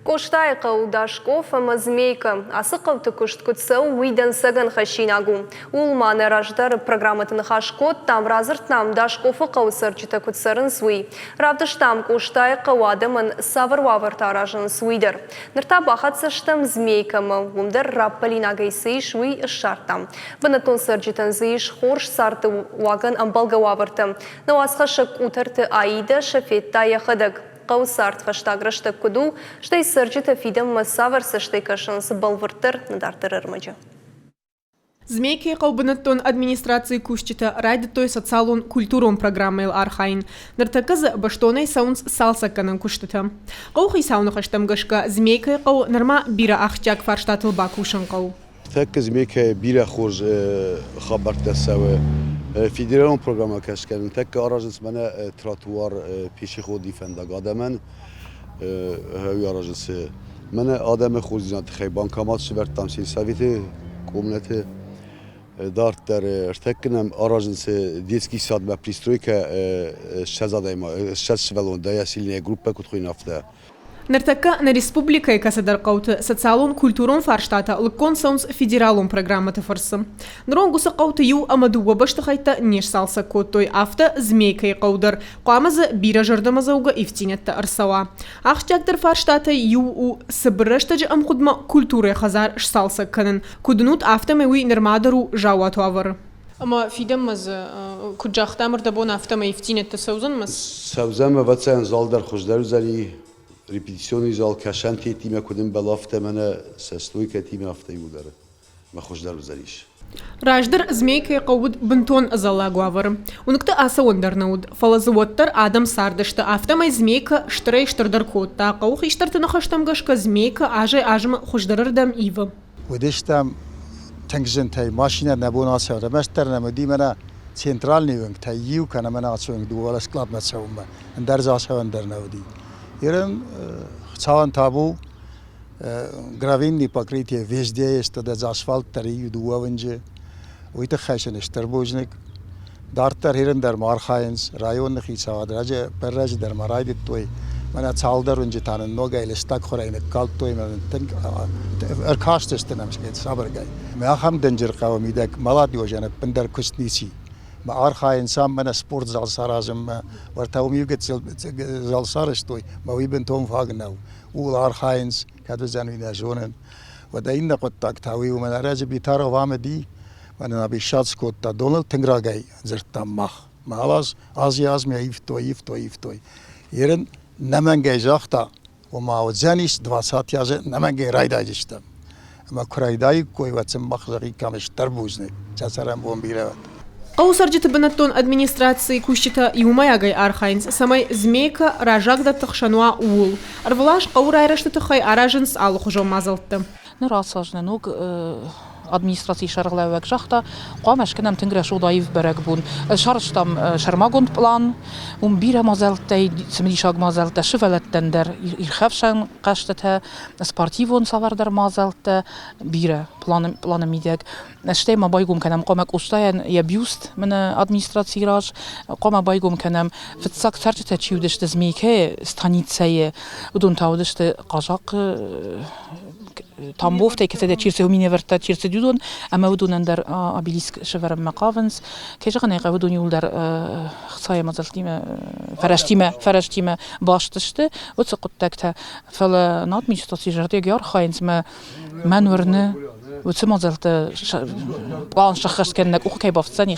Коштай қау Дашков змейка. Асы қауты күшт күтсі уйдан саган хашинагу. Улманы раждар программатын хашкот там разыртнам Дашковы қау сырчыта күтсырын суй. Равдыштам коштай қау адымын савыр-вавыр таражын суйдыр. Нырта бақатсыштым змейкамы. Умдар раппалина гайсы шуй шартам. Вынатон сырчытын зыйш хорш сарты уаган амбалга-вавыртым. Науасқа шық утырты аида шафетта яхыдык. Қау сарт фаштагрышты күду, штай сырчыты фидем масаварсы штай кашынсы балвыртыр надартырыр мыжы. Змейки қаубынаттон администрации кушчита райды той социалун культурун программайл архайн. Ныртакыз баштонай саунс салсаканын куштыты. Қауқи сауны хаштам гашка змейки қау нырма бира ахчак фарштатыл бакушын қау. Так змейки бира хорж хабарта савы. فیدرالون پروگرام کش کردن تک آراجنس من تراتوار پیشی خودی فندق آدمن هوی آراجنس من آدم خوزینات خیلی بانکامات شبرت تمثیل سویت کومنت دارت در ارتکنم آراجنس دیسکی ساد با پریستروی که شزاده ما شش ولون دایا سیلنی گروپه کت خوی نفته Ныртакка на республика и касадар қауты социалун культурун фарштата лыккон саунс федералун программаты фарсы. Нрон гуса қауты ю амадуа башты хайта неш салса коттой авто змейка и қаудар. Қуамазы бира жардамазауга ифтинетта арсала. Ахчактар фарштата ю у сыбырыштаджы амхудма культуры хазар шсалса канын. Кудунут автомеуи нырмадару жауату авар. Ama fidemaz kucaktamır da bon автома ифтинетта саузанмаз? Саузанма вацан залдар хождар üzeri repetisyonu zal kaşan tiyetime kudum belafte mene sestoy ketime hafte yudar. Ma hoşdar üzeriş. Раждар змейка қауыд бінтон зала гуавар. Уныкты аса ондарнауд. Фалазуоттар адам сардышты. Автомай змейка штырай штырдар котта. Қаух иштартыны хаштамгашка змейка ажай-ажым хождарырдам ива. Удештам тангжен тай машина набуна савра. Мәштер намуди мена центральный венг тай ю кана мена ацуенг дувала склад нацаумба. Андар засаван дарнауди. Ирен цаван табу гравинный покрытие везде есть, тогда за асфальт тари дуаванже, уйта хайшен штарбужник, дартар ирен дар мархайнс, районных и цавадраже, перраже дар марайдит той, мана цалдар унже танен нога или стак хорайне калт той, мана тенк аркастесте намшгет сабаргай. Мехам денжер кавамидак маладиожане пендар кустниси. ما آرخای انسان من سپورت زال سرازم و تاومیوگت زال سرشتوی ما ویبن توم فاگناو اول آرخاینس کدو زنوینا جونن و دا این نقطه تاک تاوی و من راج بیتارو وام دی من نبی شاتس کود تا دونال تنگراگای زرتام مخ ما آواز آزیاز می ایفتوی یرن نمنگی جاختا و ما وزنیش دواسات یازه نمنگی رایدای جشتم ما کرایدای کوی واتسم مخزقی کامش تربوزنه جسرم بوم بیرود Аусарджиты бінаттон администрации кущита юмаягай архайнс, самай змейка ражагда тахшануа уул. Арвалаш қаурайрашты тахай аражынс алухужо мазалтты. Нырасажны нуг администрации шарглавек жахта, қуамаш кенам тингреш удаив берек бун. Шарштам шармагунд план, бира мазалтай, смидишаг мазалта, шивелеттендер, ирхевшан каштete, спортивон савардар мазалта, бира планы мидек. Штема байгум кенам قامك أستاين يبيوست من أدمنستراتي راج قام بايقوم كنام في الساق ترجت تشيودش تزميكه استانيت سيء ودون تاودش تقاجق تامبوفته كسده تشيرسه همينه ورتا تشيرسه دودون أما ودون اندر أبيليسك شفر مقافنس كيجانا يقا ودون يولدر خصايا مازلتيمه فرشتيمه باشتشته وتسقط تكته فلا نات ميشتاتي جرتي جار خاينس ما منورنه وتسمى زلت قان شخص كأنك أخوك بفتني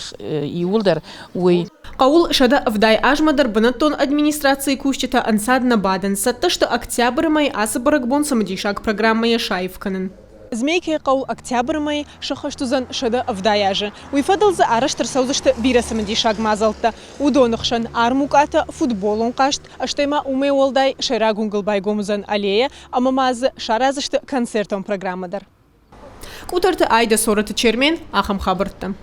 يولدر وي قول شدا أفداي أجمدر بنتون أدمنسترации кущита أنسادنا بعدن 6 октября ماي أسبرق بون سمديشاك программа شايف كنن زميكي قو أكتوبر ماي شخشتوزن شدا أفداياجه ويفضل زا أرشتر سوزشت بيرا سمديشاك مازلتا ودونخشن أرموكاتا فوتبولون قاشت أشتما أمي والداي شراغون قلبايقومزن عليه أما ماز شارازشت концертом программадыр. Кутарты айда сораты чермен ахам хабыртты.